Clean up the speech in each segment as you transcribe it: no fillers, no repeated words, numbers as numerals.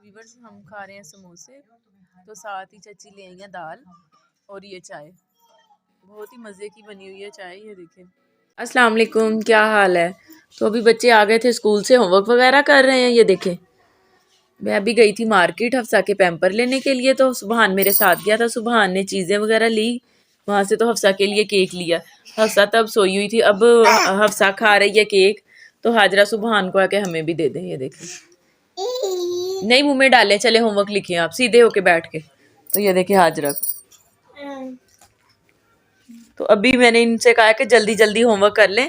Viewers हम खा रहे हैं समोसे, तो साथ ही चाची ले आई है दाल और ये चाय। बहुत ही मज़े की बनी हुई है चाय, ये देखें। अस्सलाम वालेकुम, क्या हाल है। तो अभी बच्चे आ गए थे स्कूल से, होमवर्क वगैरह कर रहे हैं। ये देखें, मैं अभी गई थी मार्केट हफ्सा के पैम्पर लेने के लिए, तो सुबहान मेरे साथ गया था। सुबहान ने चीज़ें वगैरह ली वहाँ से, तो हफ्सा के लिए केक लिया। हफ्सा तब सोई हुई थी, अब हफ्सा खा रही है केक, तो हाजरा सुबहान को आके हमें भी दे दें। ये देखें, नहीं मुंह में डाले, चले होमवर्क लिखिए आप सीधे होके बैठ के। तो ये देखिए हाजरा को, तो अभी मैंने इनसे कहा कि जल्दी जल्दी होमवर्क कर लें,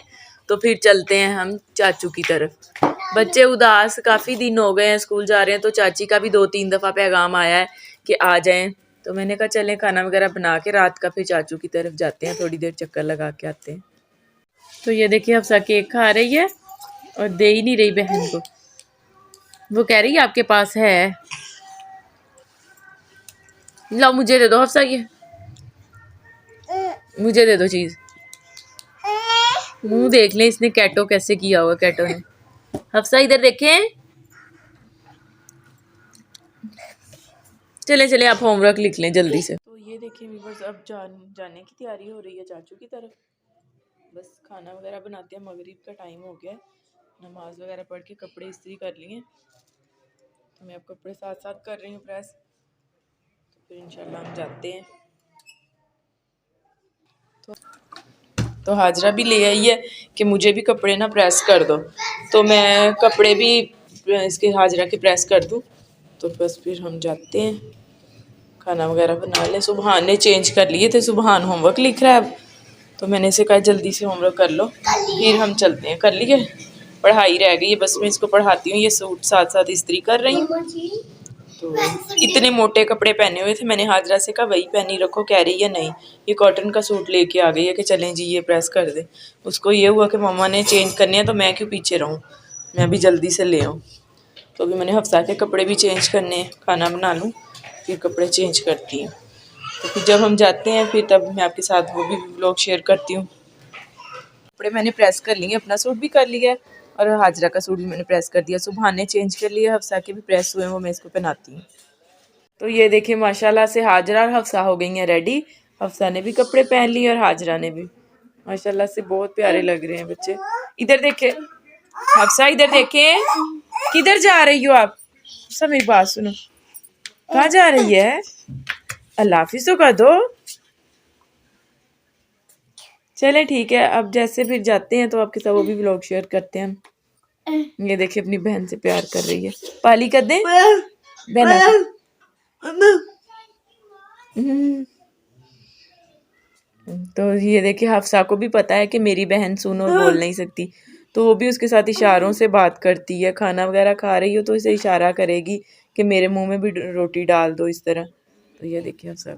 तो फिर चलते हैं हम चाचू की तरफ। बच्चे उदास काफ़ी दिन हो गए हैं, स्कूल जा रहे हैं, तो चाची का भी 2-3 दफ़ा पैगाम आया है कि आ जाएं। तो मैंने कहा चलें खाना वगैरह बना के रात का फिर चाचू की तरफ जाते हैं, थोड़ी देर चक्कर लगा के आते हैं। तो ये देखिए हफ्सा केक खा रही है और दे ही नहीं रही बहन को। वो कह रही है आपके पास है, लो मुझे दे दो हफ्सा, ये मुझे दे दो चीज। मुंह देख ले इसने कैटो कैसे किया हुआ, कैटो ने। हफ्सा इधर देखें, चले चले आप होमवर्क लिख लें जल्दी से। तो ये देखिए व्यूअर्स, अब जाने की तैयारी हो रही है चाचू की तरफ। बस खाना वगैरह बनाते हैं, मगरिब का टाइम हो गया, नमाज वगैरह पढ़ के कपड़े इस्त्री कर लिए। तो मैं अब कपड़े साथ साथ कर रही हूँ प्रेस, तो फिर इंशाल्लाह हम जाते हैं। तो हाजरा भी ले आई है कि मुझे भी कपड़े ना प्रेस कर दो, तो मैं कपड़े भी इसके हाजरा के प्रेस कर दूँ। तो बस फिर हम जाते हैं, खाना वगैरह बना लें। सुबहान ने चेंज कर लिए थे, सुबहान होमवर्क लिख रहा है अब, तो मैंने इसे कहा जल्दी से होमवर्क कर लो फिर हम चलते हैं। कर लिए, पढ़ाई रह गई है, बस मैं इसको पढ़ाती हूँ। ये सूट साथ साथ इस्त्री कर रही हूँ। तो इतने मोटे कपड़े पहने हुए थे, मैंने हाजरा से कहा वही पहनी रखो, कह रही है नहीं ये कॉटन का सूट लेके आ गई है कि चलें जी ये प्रेस कर दे। उसको ये हुआ कि मम्मा ने चेंज करने हैं तो मैं क्यों पीछे रहूँ, मैं भी जल्दी से ले आऊँ। तो अभी मैंने हफ्सा के कपड़े भी चेंज करने हैं, खाना बना लूँ फिर कपड़े चेंज करती हूँ। तो फिर जब हम जाते हैं फिर तब मैं आपके साथ वो भी व्लॉग शेयर करती हूँ। कपड़े मैंने प्रेस कर लिए, अपना सूट भी कर लिया और हाजरा का सूट भी मैंने प्रेस कर दिया। सुबहान ने चेंज कर लिया, हफ्सा के भी प्रेस हुए, वो मैं इसको पहनाती हूँ। तो ये देखिए माशाल्लाह से हाजरा और हफ्सा हो गई हैं रेडी। हफ्सा ने भी कपड़े पहन लिए और हाजरा ने भी, माशाल्लाह से बहुत प्यारे लग रहे हैं बच्चे। इधर देखे हफ्सा, इधर देखे, किधर जा रही हो आप। सब मेरी बात सुनो, कहाँ जा रही है, अल्लाह हाफिज़ तो कर दो। चले ठीक है, अब जैसे फिर जाते हैं तो आपके साथ वो भी व्लॉग शेयर करते हैं हम। ये देखिए अपनी बहन से प्यार कर रही है, पाली कर दे बहन। तो ये देखिए हफ्सा को भी पता है कि मेरी बहन सुन और बोल नहीं सकती, तो वो भी उसके साथ इशारों से बात करती है। खाना वगैरह खा रही हो तो इसे इशारा करेगी कि मेरे मुंह में भी रोटी डाल दो, इस तरह। तो ये देखिए हफ्सा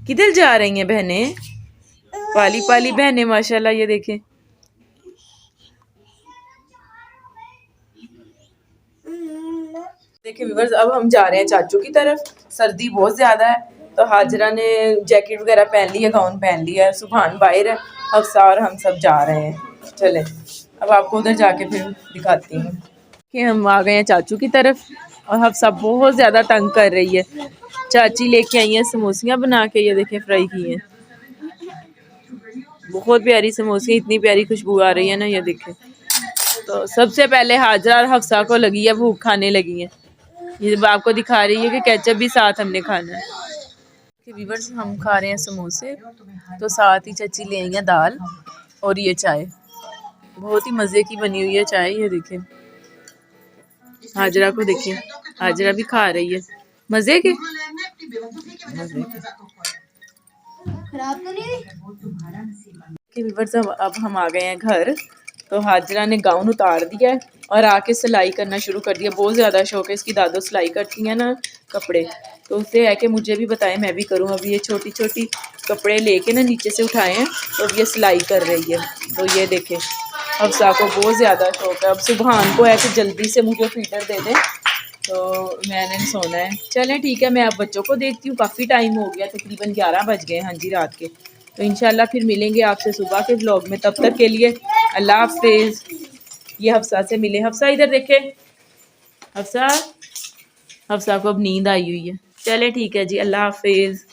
किधर जा रही हैं बहनें, पाली पाली बहनें माशाल्लाह। ये देखें, देखिए व्यूअर्स, अब हम जा रहे हैं चाचू की तरफ। सर्दी बहुत ज़्यादा है, तो हाजरा ने जैकेट वगैरह पहन ली है, गाउन पहन लिया है। सुबहान बाहर है, हफ्सा और हम सब जा रहे हैं। चले अब आपको उधर जाके फिर दिखाती हूँ कि हम आ गए हैं चाचू की तरफ। और हफ्सा बहुत ज़्यादा तंग कर रही है। चाची लेके आई हैं समोसियाँ बना के, ये देखें फ्राई की हैं, बहुत प्यारी समोसियाँ, इतनी प्यारी खुशबू आ रही है ना, ये देखें। तो सबसे पहले हाजरा और हफ्सा को लगी है भूख, खाने लगी है। ये आपको दिखा रही है कि केचप भी साथ हमने खाना है। व्यूअर्स हम खा रहे हैं समोसे, तो साथ ही चाची ले आई है दाल और ये चाय। बहुत ही मज़े की बनी हुई है चाय, ये देखिए। हाजरा को देखिए, हाजरा भी खा रही है, मज़े के खराब तो नहीं। व्यूअर्स अब हम आ गए हैं घर। तो हाजरा ने गाउन उतार दिया है और आके सिलाई करना शुरू कर दिया। बहुत ज़्यादा शौक है इसकी, दादो सिलाई करती हैं ना कपड़े, तो उससे है कि मुझे भी बताएं मैं भी करूँ। अभी ये छोटी छोटी कपड़े लेके ना नीचे से उठाए हैं, तो अब ये सिलाई कर रही है। तो ये देखें हफ्सा को बहुत ज़्यादा शौक है। अब सुबहान को है कि जल्दी से मुझे फीडर दे दें, तो मैंने सोना है। चलें ठीक है, मैं अब बच्चों को देखती हूँ, काफ़ी टाइम हो गया, तकरीबन 11 बज गए। हाँ जी, रात के। तो इंशाल्लाह फिर मिलेंगे आपसे सुबह के व्लॉग में, तब तक के लिए अल्लाह हाफिज़। ये हफ्सा से मिले। हफ्सा इधर देखे, हफ्सा, हफ्सा को अब नींद आई हुई है। चले ठीक है जी, अल्लाह हाफिज़।